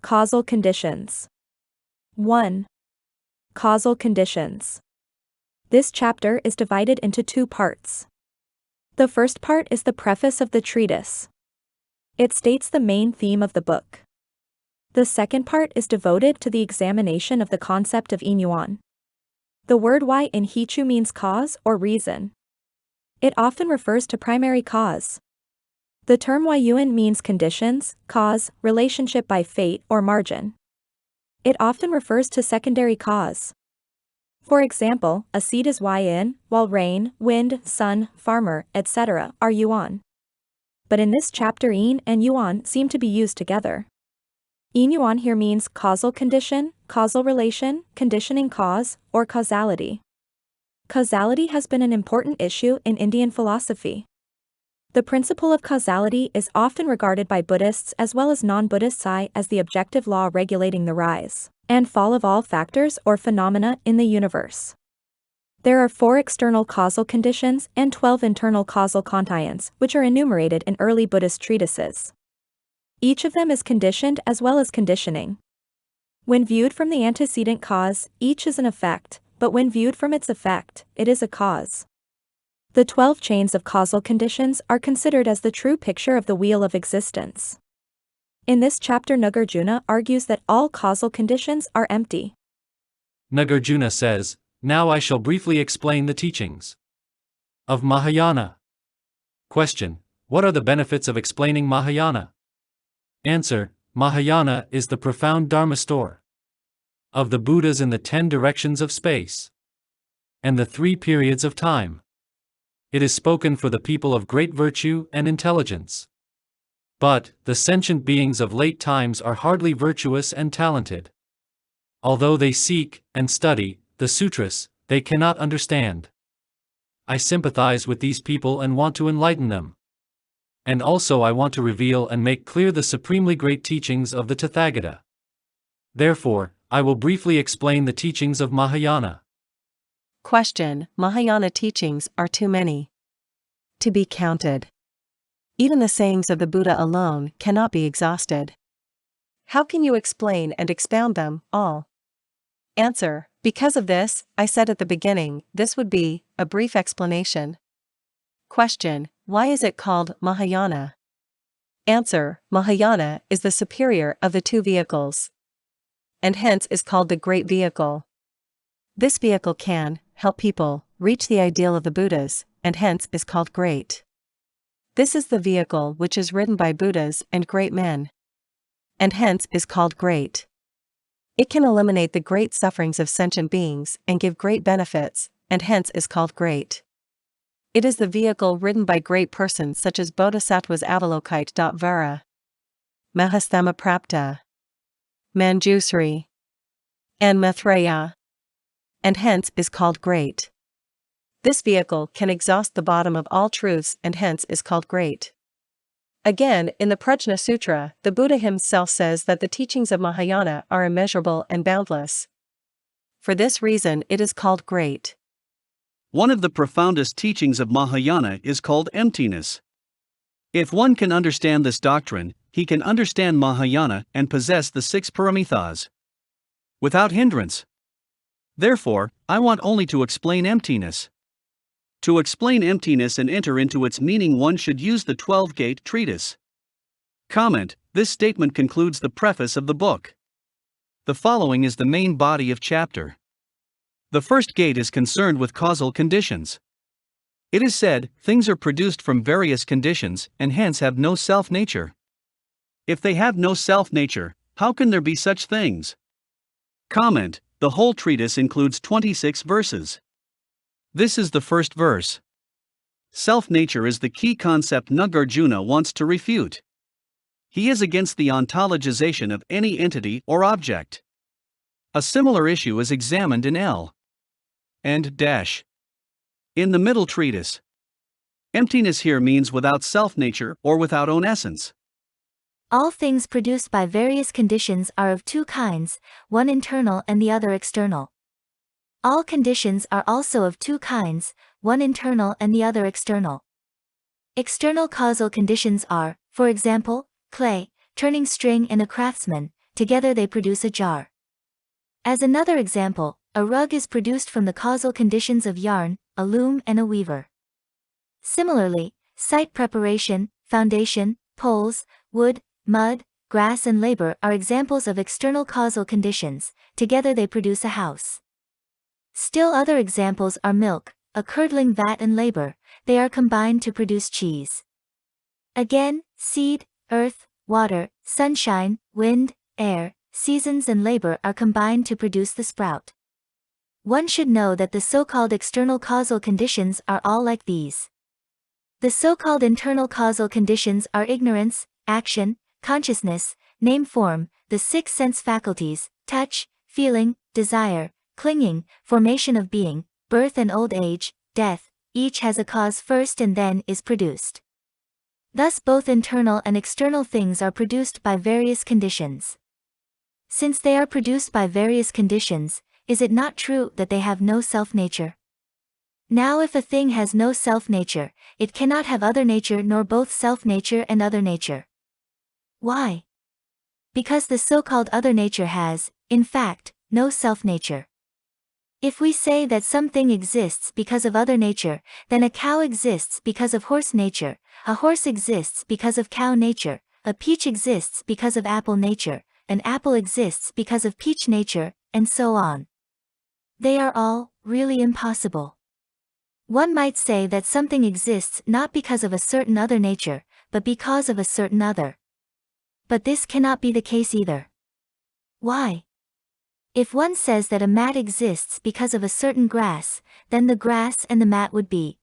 Causal Conditions. 1. Causal Conditions. This chapter is divided into two parts. The first part is the preface of the treatise. It states the main theme of the book. The second part is devoted to the examination of the concept of Yin-yüan. The word Y in hetu means cause or reason. It often refers to primary cause. The term Yin-yüan means conditions, cause, relationship by fate or margin. It often refers to secondary cause. For example, a seed is Yin, while rain, wind, sun, farmer, etc. are yuan. But in this chapter Yin and Yuan seem to be used together. Yin-yüan here means causal condition, causal relation, conditioning cause, or causality. Causality has been an important issue in Indian philosophy. The principle of causality is often regarded by Buddhists as well as non-Buddhists as the objective law regulating the rise and fall of all factors or phenomena in the universe. There are 4 external causal conditions and 12 internal causal conditions, which are enumerated in early Buddhist treatises. Each of them is conditioned as well as conditioning. When viewed from the antecedent cause, each is an effect, but when viewed from its effect, it is a cause. The 12 chains of causal conditions are considered as the true picture of the wheel of existence. In this chapter Nagarjuna argues that all causal conditions are empty. Nagarjuna says, "Now I shall briefly explain the teachings of Mahayana." Question: What are the benefits of explaining Mahayana? Answer: Mahayana is the profound Dharma store of the Buddhas in the 10 directions of space and the 3 periods of time. It is spoken for the people of great virtue and intelligence. But the sentient beings of late times are hardly virtuous and talented. Although they seek and study the Sutras, they cannot understand. I sympathize with these people and want to enlighten them. And also I want to reveal and make clear the supremely great teachings of the Tathagata. Therefore, I will briefly explain the teachings of Mahayana. Question: Mahayana teachings are too many to be counted. Even the sayings of the Buddha alone cannot be exhausted. How can you explain and expound them all? Answer: Because of this, I said at the beginning, this would be a brief explanation. Question: Why is it called Mahayana? Answer: Mahayana is the superior of the 2 vehicles, and hence is called the great vehicle. This vehicle can help people reach the ideal of the Buddhas, and hence is called great. This is the vehicle which is ridden by Buddhas and great men, and hence is called great. It can eliminate the great sufferings of sentient beings and give great benefits, and hence is called great. It is the vehicle ridden by great persons such as Bodhisattvas Avalokitesvara, Mahasthamaprapta, Manjusri, and Maitreya, and hence is called great. This vehicle can exhaust the bottom of all truths and hence is called great. Again, in the Prajna Sutra, the Buddha himself says that the teachings of Mahayana are immeasurable and boundless. For this reason it is called great. One of the profoundest teachings of Mahayana is called emptiness. If one can understand this doctrine, he can understand Mahayana and possess the 6 paramithas without hindrance. Therefore, I want only to explain emptiness. To explain emptiness and enter into its meaning, one should use the 12-gate treatise. Comment: This statement concludes the preface of the book. The following is the main body of chapter. The first gate is concerned with causal conditions. It is said, things are produced from various conditions and hence have no self-nature. If they have no self-nature, how can there be such things? Comment: The whole treatise includes 26 verses. This is the first verse. Self-nature is the key concept Nagarjuna wants to refute. He is against the ontologization of any entity or object. A similar issue is examined in L. and dash. In the middle treatise. Emptiness here means without self-nature or without own essence. All things produced by various conditions are of 2 kinds, one internal and the other external. All conditions are also of 2 kinds, one internal and the other external. External causal conditions are, for example, clay, turning string in a craftsman, together they produce a jar. As another example, a rug is produced from the causal conditions of yarn, a loom and a weaver. Similarly, site preparation, foundation, poles, wood, mud, grass and labor are examples of external causal conditions, together they produce a house. Still other examples are milk, a curdling vat and labor, they are combined to produce cheese. Again, seed, earth, water, sunshine, wind, air, seasons and labor are combined to produce the sprout. One should know that the so-called external causal conditions are all like these. The so-called internal causal conditions are ignorance, action, consciousness, name form, the 6 sense faculties, touch, feeling, desire, clinging, formation of being, birth and old age, death, each has a cause first and then is produced. Thus both internal and external things are produced by various conditions. Since they are produced by various conditions, is it not true that they have no self-nature? Now if a thing has no self-nature, it cannot have other nature nor both self-nature and other nature. Why? Because the so-called other nature has, in fact, no self-nature. If we say that something exists because of other nature, then a cow exists because of horse nature, a horse exists because of cow nature, a peach exists because of apple nature, an apple exists because of peach nature, and so on. They are all really impossible. One might say that something exists not because of a certain other nature, but because of a certain other. But this cannot be the case either. Why? If one says that a mat exists because of a certain grass, then the grass and the mat would be